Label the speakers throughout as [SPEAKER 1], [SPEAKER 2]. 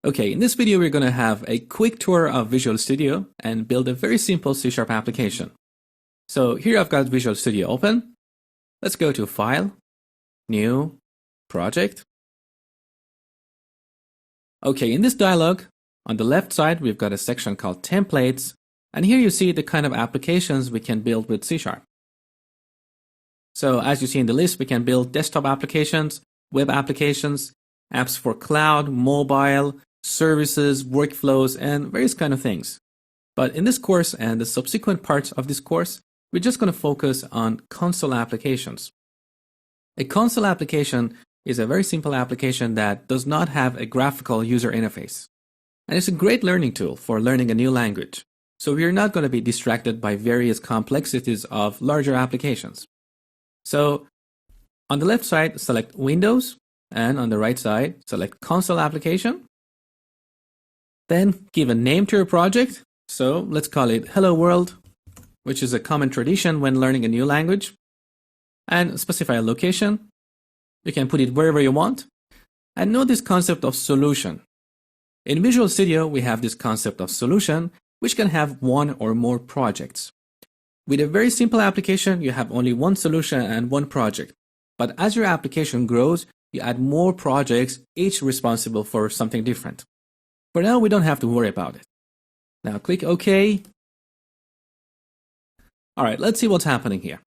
[SPEAKER 1] Okay, in this video, we're going to have a quick tour of Visual Studio and build a very simple C# application. So here I've got Visual Studio open. Let's go to File, New, Project. Okay, in this dialog, on the left side, we've got a section called Templates, and here you see the kind of applications we can build with C#. So as you see in the list, we can build desktop applications, web applications, apps for cloud, mobile, services, workflows, and various kind of things. But in this course and the subsequent parts of this course, we're just going to focus on console applications. A console application is a very simple application that does not have a graphical user interface. And it's a great learning tool for learning a new language. So we're not going to be distracted by various complexities of larger applications. So on the left side, select Windows, and on the right side, select Console Application. Then give a name to your project. So let's call it Hello World, which is a common tradition when learning a new language. And specify a location. You can put it wherever you want. And know this concept of solution. In Visual Studio, we have this concept of solution, which can have one or more projects. With a very simple application, you have only one solution and one project. But as your application grows, you add more projects, each responsible for something different. For now, we don't have to worry about it. Now click OK. All right, let's see what's happening here.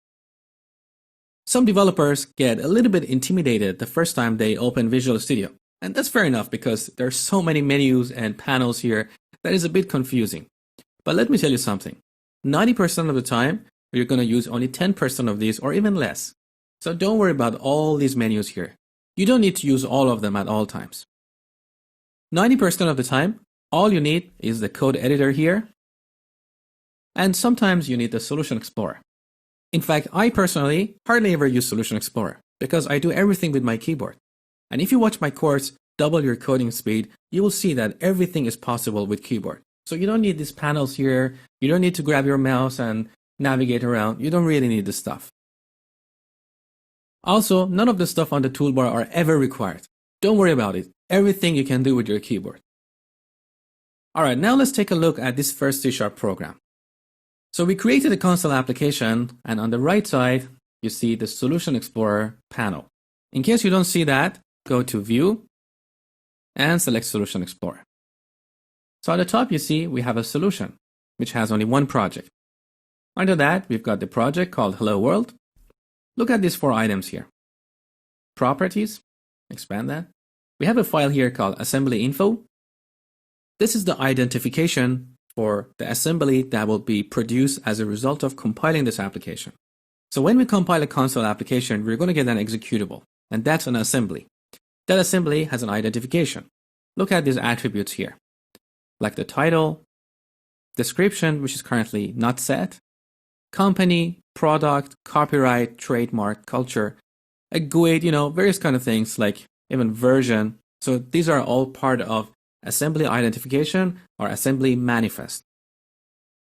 [SPEAKER 1] Some developers get a little bit intimidated the first time they open Visual Studio. And that's fair enough because there are so many menus and panels here that is a bit confusing. But let me tell you something. 90% of the time, you're going to use only 10% of these or even less. So don't worry about all these menus here. You don't need to use all of them at all times. 90% of the time, all you need is the code editor here. And sometimes you need the Solution Explorer. In fact, I personally hardly ever use Solution Explorer because I do everything with my keyboard. And if you watch my course, Double Your Coding Speed, you will see that everything is possible with keyboard. So you don't need these panels here. You don't need to grab your mouse and navigate around. You don't really need this stuff. Also, none of the stuff on the toolbar are ever required. Don't worry about it. Everything you can do with your keyboard. All right, now let's take a look at this first C# program. So we created a console application, and on the right side, you see the Solution Explorer panel. In case you don't see that, go to View and select Solution Explorer. So at the top, you see we have a solution, which has only one project. Under that, we've got the project called Hello World. Look at these 4 items here. Properties, expand that. We have a file here called assembly info. This is the identification for the assembly that will be produced as a result of compiling this application. So when we compile a console application, we're going to get an executable, and that's an assembly. That assembly has an identification. Look at these attributes here, like the title, description, which is currently not set, company, product, copyright, trademark, culture, a GUID, various kind of things like even version. So these are all part of assembly identification or assembly manifest.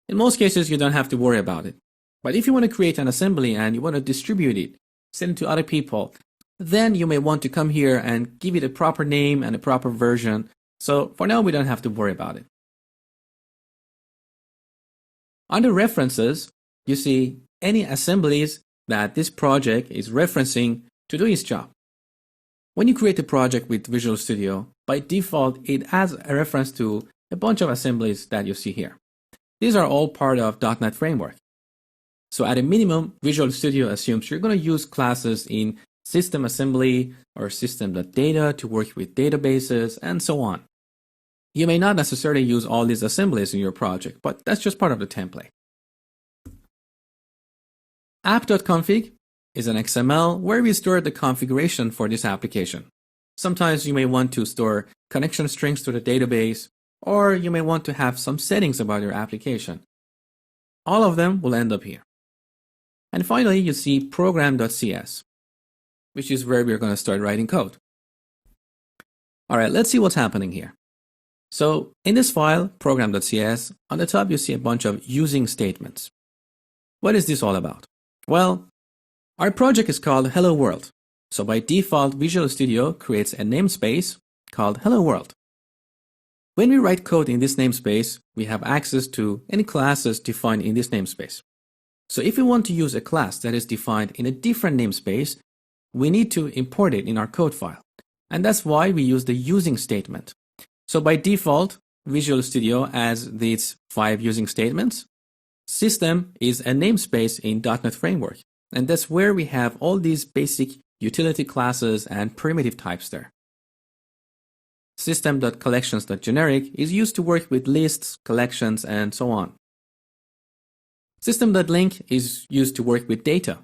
[SPEAKER 1] In most cases, you don't have to worry about it. But if you want to create an assembly and you want to distribute it, send it to other people, then you may want to come here and give it a proper name and a proper version. So for now, we don't have to worry about it. Under references, you see any assemblies that this project is referencing to do its job. When you create a project with Visual Studio, by default, it adds a reference to a bunch of assemblies that you see here. These are all part of .NET Framework. So at a minimum, Visual Studio assumes you're going to use classes in system assembly or system.data to work with databases and so on. You may not necessarily use all these assemblies in your project, but that's just part of the template. App.config is an XML where we store the configuration for this application. Sometimes you may want to store connection strings to the database, or you may want to have some settings about your application. All of them will end up here. And finally, you see program.cs, which is where we're going to start writing code. All right, let's see what's happening here. So in this file, program.cs, on the top you see a bunch of using statements. What is this all about? Well, our project is called Hello World. So by default, Visual Studio creates a namespace called Hello World. When we write code in this namespace, we have access to any classes defined in this namespace. So if we want to use a class that is defined in a different namespace, we need to import it in our code file. And that's why we use the using statement. So by default, Visual Studio has these 5 using statements. System is a namespace in .NET Framework. And that's where we have all these basic utility classes and primitive types there. System.collections.generic is used to work with lists, collections, and so on. System.link is used to work with data,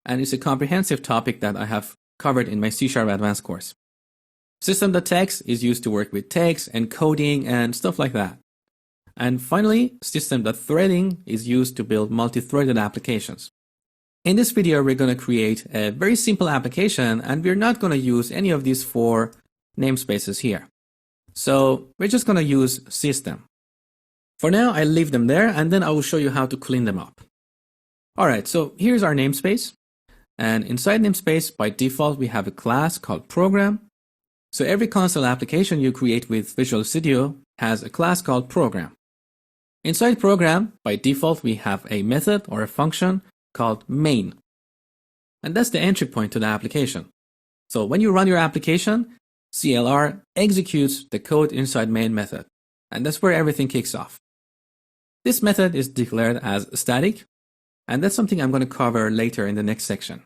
[SPEAKER 1] and it's a comprehensive topic that I have covered in my C# Advanced course. System.text is used to work with text, encoding, and stuff like that. And finally, System.threading is used to build multi-threaded applications. In this video, we're going to create a very simple application, and we're not going to use any of these 4 namespaces here. So we're just going to use system. For now, I'll leave them there, and then I will show you how to clean them up. Alright, so here's our namespace. And inside namespace, by default, we have a class called program. So every console application you create with Visual Studio has a class called program. Inside program, by default, we have a method or a function called main. And that's the entry point to the application. So when you run your application, CLR executes the code inside main method. And that's where everything kicks off. This method is declared as static, and that's something I'm going to cover later in the next section.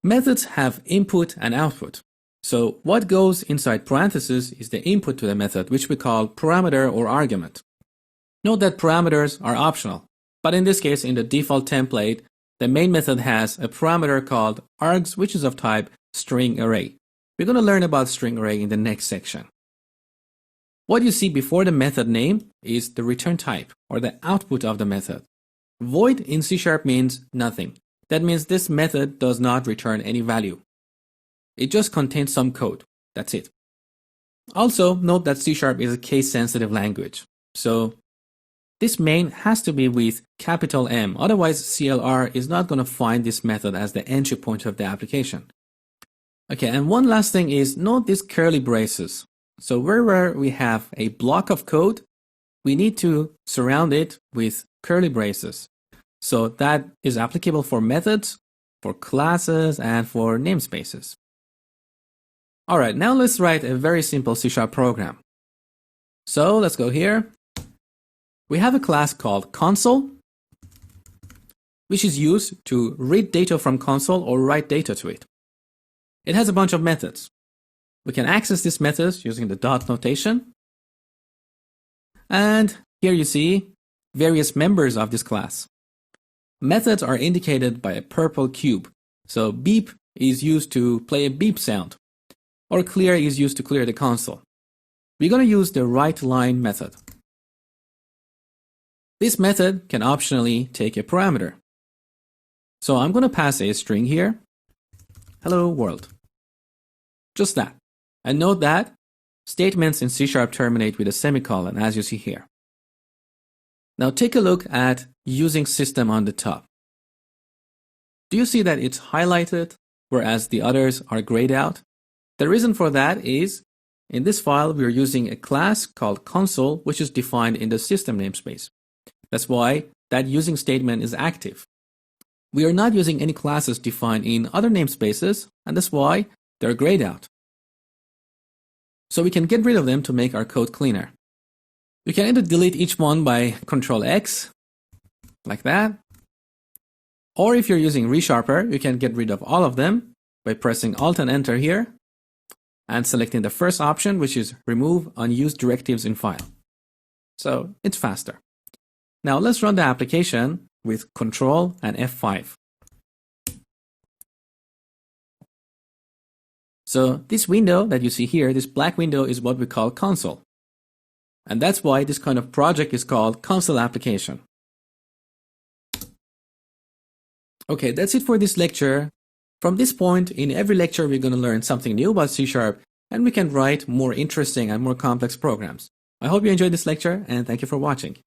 [SPEAKER 1] Methods have input and output. So what goes inside parentheses is the input to the method, which we call parameter or argument. Note that parameters are optional, but in this case, in the default template, the main method has a parameter called args, which is of type string array. We're going to learn about string array in the next section. What you see before the method name is the return type, or the output of the method. Void in C# means nothing. That means this method does not return any value. It just contains some code. That's it. Also, note that C# is a case-sensitive language. So this main has to be with capital M. Otherwise, CLR is not going to find this method as the entry point of the application. Okay, and one last thing is, note these curly braces. So wherever we have a block of code, we need to surround it with curly braces. So that is applicable for methods, for classes, and for namespaces. Alright, now let's write a very simple C# program. So let's go here. We have a class called console, which is used to read data from console or write data to it. It has a bunch of methods. We can access these methods using the dot notation. And here you see various members of this class. Methods are indicated by a purple cube. So beep is used to play a beep sound, or clear is used to clear the console. We're going to use the writeLine method. This method can optionally take a parameter. So I'm going to pass a string here. Hello world. Just that. And note that statements in C# terminate with a semicolon, as you see here. Now take a look at using system on the top. Do you see that it's highlighted, whereas the others are grayed out? The reason for that is, in this file, we're using a class called console, which is defined in the system namespace. That's why that using statement is active. We are not using any classes defined in other namespaces, and that's why they're grayed out. So we can get rid of them to make our code cleaner. We can either delete each one by Ctrl X, like that. Or if you're using ReSharper, you can get rid of all of them by pressing Alt and Enter here and selecting the first option, which is Remove Unused Directives in File. So it's faster. Now let's run the application with Ctrl and F5. So this window that you see here, this black window, is what we call console. And that's why this kind of project is called console application. Okay, that's it for this lecture. From this point, in every lecture, we're going to learn something new about C#, and we can write more interesting and more complex programs. I hope you enjoyed this lecture, and thank you for watching.